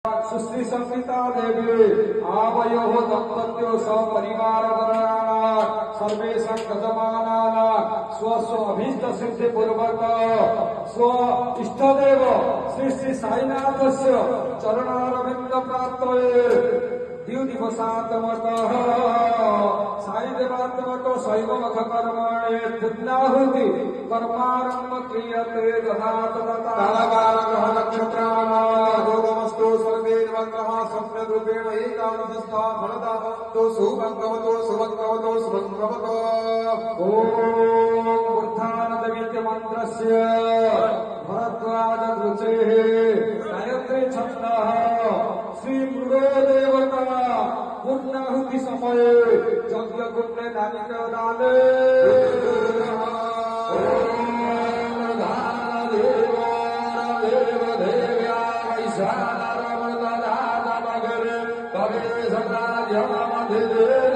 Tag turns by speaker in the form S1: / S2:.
S1: सुश्री संहिता देवी आवयो दंपत्यो सपरिवार सर्वेषां गजमानाना स्व अभीष्ट सिद्धि पूर्वक स्व इष्टदेव श्री श्री साईनाथस्य चरणारविंद प्राप्तये द्विदिवसात्मकः साईदेवात्मक शैवमख कर्मणे पुण्याहुति कर्मारम्भ क्रियते तथा कालकालग्रह नक्षत्राणामस्तु सर्वेर्वङ्गः स्वप्नरूपेण एकादशस्था फलदावतो सुभङ्गवतो सुभङ्गवतो सुभङ्गवतो ॐ बुद्धानदविद्य मन्त्रस्य भरद्वाज रुचेः गायत्री छन्दः श्री मृगो देवता पूर्णाहुति समय यज्ञ कुंडे दानिक दाने देव